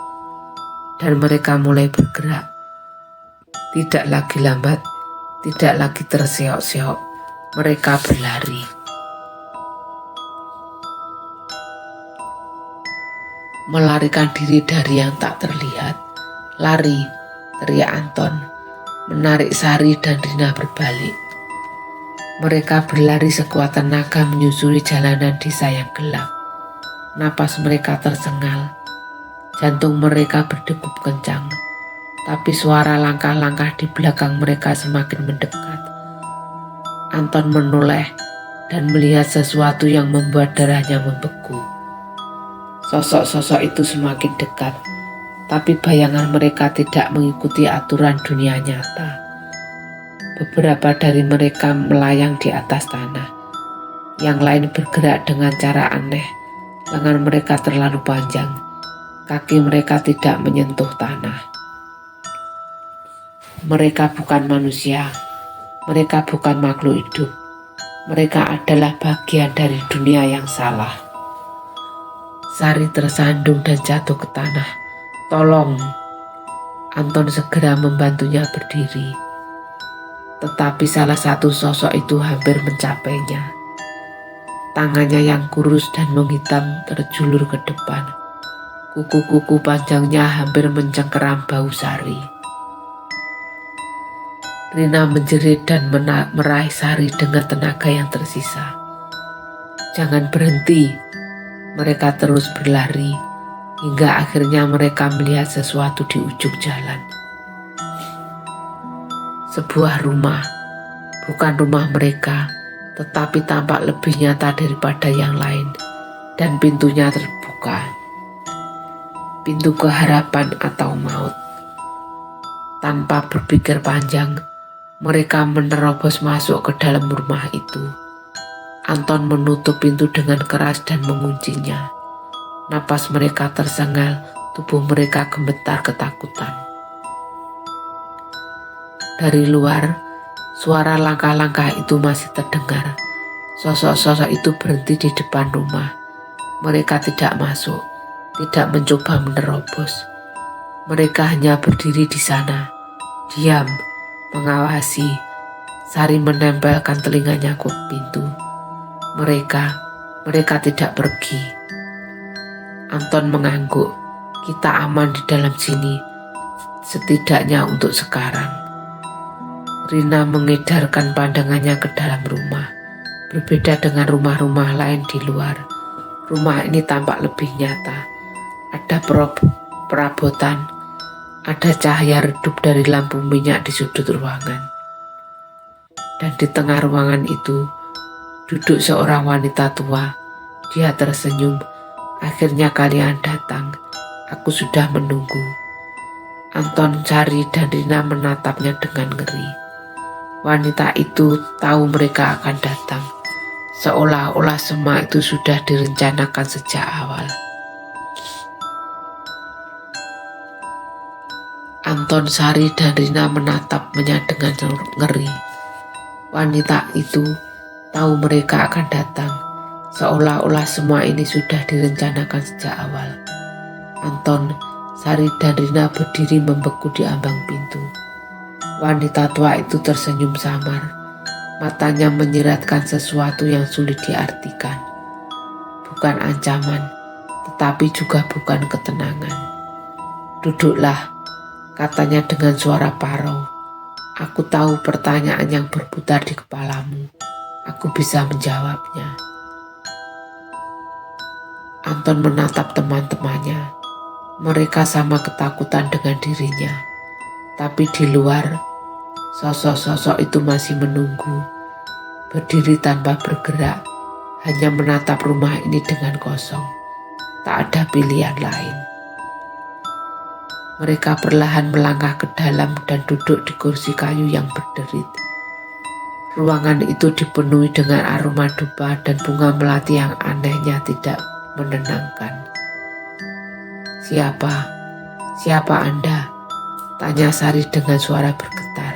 Dan mereka mulai bergerak. Tidak lagi lambat, tidak lagi terseok-seok. Mereka berlari. Melarikan diri dari yang tak terlihat. Lari, teriak Anton. Menarik Sari dan Rina berbalik. Mereka berlari sekuat tenaga menyusuri jalanan desa yang gelap. Napas mereka tersengal. Jantung mereka berdegup kencang. Tapi suara langkah-langkah di belakang mereka semakin mendekat. Anton menoleh dan melihat sesuatu yang membuat darahnya membeku. Sosok-sosok itu semakin dekat. Tapi bayangan mereka tidak mengikuti aturan dunia nyata. Beberapa dari mereka melayang di atas tanah. Yang lain bergerak dengan cara aneh. Lengan mereka terlalu panjang. Kaki mereka tidak menyentuh tanah. Mereka bukan manusia. Mereka bukan makhluk hidup. Mereka adalah bagian dari dunia yang salah. Sari tersandung dan jatuh ke tanah. Tolong, Anton segera membantunya berdiri. Tetapi salah satu sosok itu hampir mencapainya. Tangannya yang kurus dan menghitam terjulur ke depan. Kuku-kuku panjangnya hampir mencengkeram bahu Sari. Rina menjerit dan meraih Sari dengan tenaga yang tersisa. Jangan berhenti, mereka terus berlari. Hingga akhirnya mereka melihat sesuatu di ujung jalan. Sebuah rumah, bukan rumah mereka, tetapi tampak lebih nyata daripada yang lain, dan pintunya terbuka. Pintu keharapan atau maut. Tanpa berpikir panjang, mereka menerobos masuk ke dalam rumah itu. Anton menutup pintu dengan keras dan menguncinya. Napas mereka tersengal, tubuh mereka gemetar ketakutan. Dari luar, suara langkah-langkah itu masih terdengar. Sosok-sosok itu berhenti di depan rumah. Mereka tidak masuk, tidak mencoba menerobos. Mereka hanya berdiri di sana, Diam, mengawasi. Sari menempelkan telinganya ke pintu. Mereka tidak pergi. Anton mengangguk. Kita aman di dalam sini, setidaknya untuk sekarang. Rina mengedarkan pandangannya ke dalam rumah. Berbeda dengan rumah-rumah lain di luar, rumah ini tampak lebih nyata. Ada perabotan, ada cahaya redup dari lampu minyak di sudut ruangan. Dan di tengah ruangan itu, duduk seorang wanita tua. Dia tersenyum. Akhirnya kalian datang. Aku sudah menunggu. Anton, Sari, dan Rina menatapnya dengan ngeri. Wanita itu tahu mereka akan datang. Seolah-olah semua itu sudah direncanakan sejak awal. Anton, Sari, dan Rina menatapnya dengan ngeri. Wanita itu tahu mereka akan datang. Seolah-olah semua ini sudah direncanakan sejak awal. Anton, Sari, dan Rina berdiri membeku di ambang pintu. Wanita tua itu tersenyum samar. Matanya menyiratkan sesuatu yang sulit diartikan. Bukan ancaman, tetapi juga bukan ketenangan. Duduklah, katanya dengan suara parau. Aku tahu pertanyaan yang berputar di kepalamu. Aku bisa menjawabnya. Anton menatap teman-temannya. Mereka sama ketakutan dengan dirinya. Tapi di luar, sosok-sosok itu masih menunggu. Berdiri tanpa bergerak, hanya menatap rumah ini dengan kosong. Tak ada pilihan lain. Mereka perlahan melangkah ke dalam dan duduk di kursi kayu yang berderit. Ruangan itu dipenuhi dengan aroma dupa dan bunga melati yang anehnya tidak menenangkan. Siapa Anda? Tanya Sari dengan suara bergetar.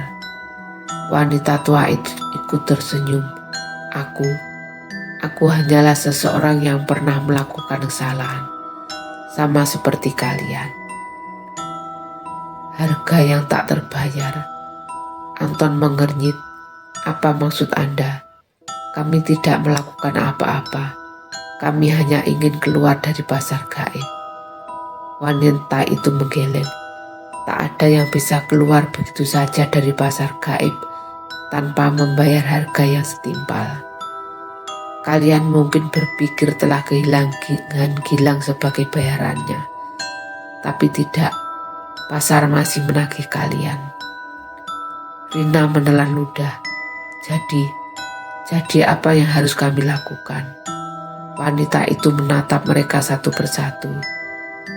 Wanita tua itu ikut tersenyum. Aku hanyalah seseorang yang pernah melakukan kesalahan, sama seperti kalian. Harga yang tak terbayar. Anton mengernyit. Apa maksud Anda? Kami tidak melakukan apa-apa. Kami hanya ingin keluar dari pasar gaib. Wanita itu menggeleng. Tak ada yang bisa keluar begitu saja dari pasar gaib tanpa membayar harga yang setimpal. Kalian mungkin berpikir telah kehilangan Gilang sebagai bayarannya. Tapi tidak. Pasar masih menagih kalian. Rina menelan ludah. Jadi apa yang harus kami lakukan? Wanita itu menatap mereka satu persatu.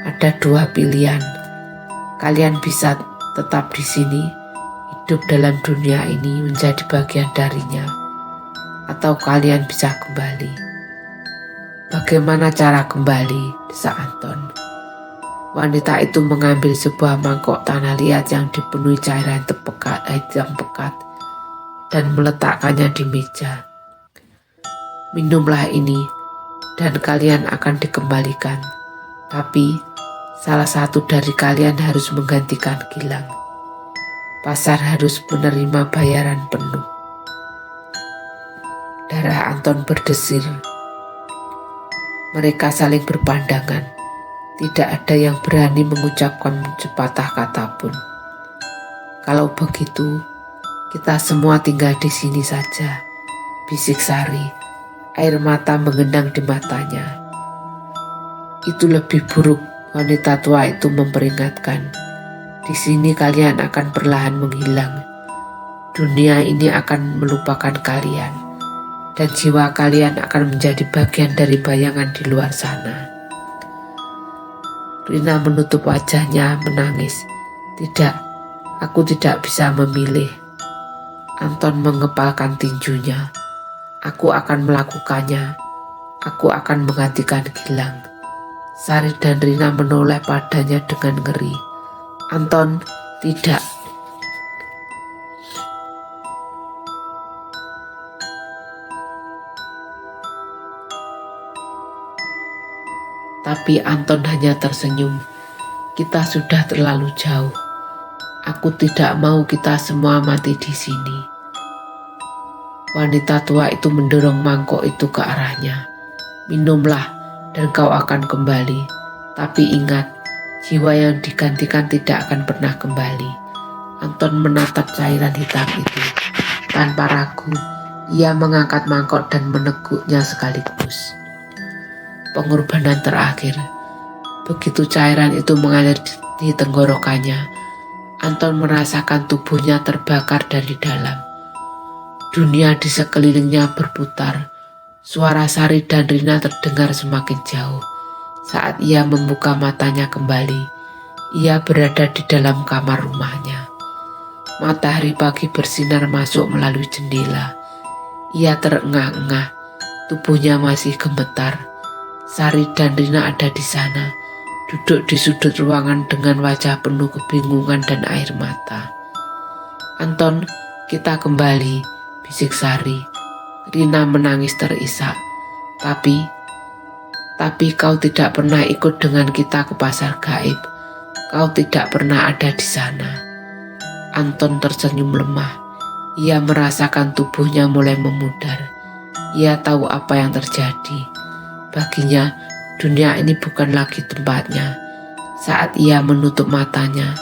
Ada dua pilihan. Kalian bisa tetap di sini, hidup dalam dunia ini menjadi bagian darinya. Atau kalian bisa kembali. Bagaimana cara kembali? Desak Anton. Wanita itu mengambil sebuah mangkok tanah liat yang dipenuhi cairan hitam pekat dan meletakkannya di meja. Minumlah ini dan kalian akan dikembalikan. Tapi salah satu dari kalian harus menggantikan Gilang. Pasar harus menerima bayaran penuh. Darah Anton berdesir. Mereka saling berpandangan. Tidak ada yang berani mengucapkan sepatah kata pun. Kalau begitu, kita semua tinggal di sini saja, bisik Sari. Air mata mengenang di matanya. Itu lebih buruk, wanita tua itu memperingatkan. Di sini kalian akan perlahan menghilang. Dunia ini akan melupakan kalian. Dan jiwa kalian akan menjadi bagian dari bayangan di luar sana. Rina menutup wajahnya menangis. Tidak, aku tidak bisa memilih. Anton mengepalkan tinjunya. Aku akan melakukannya. Aku akan menggantikan Gilang. Sari dan Rina menoleh padanya dengan ngeri. Anton, tidak. Tapi Anton hanya tersenyum. Kita sudah terlalu jauh. Aku tidak mau kita semua mati di sini. Wanita tua itu mendorong mangkok itu ke arahnya. Minumlah dan kau akan kembali. Tapi ingat, jiwa yang digantikan tidak akan pernah kembali. Anton menatap cairan hitam itu. Tanpa ragu, ia mengangkat mangkok dan meneguknya sekaligus. Pengorbanan terakhir. Begitu cairan itu mengalir di tenggorokannya, Anton merasakan tubuhnya terbakar dari dalam. Dunia di sekelilingnya berputar. Suara Sari dan Rina terdengar semakin jauh. Saat ia membuka matanya kembali, ia berada di dalam kamar rumahnya. Matahari pagi bersinar masuk melalui jendela. Ia terengah-engah, tubuhnya masih gemetar. Sari dan Rina ada di sana, duduk di sudut ruangan dengan wajah penuh kebingungan dan air mata. "Anton, kita kembali," bisik Sari. Rina menangis terisak. Tapi kau tidak pernah ikut dengan kita ke pasar gaib. Kau tidak pernah ada di sana." Anton tersenyum lemah. Ia merasakan tubuhnya mulai memudar. Ia tahu apa yang terjadi. Baginya, dunia ini bukan lagi tempatnya. Saat ia menutup matanya,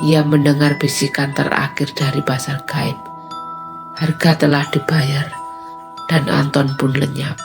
ia mendengar bisikan terakhir dari pasar gaib. Harga telah dibayar, dan Anton pun lenyap.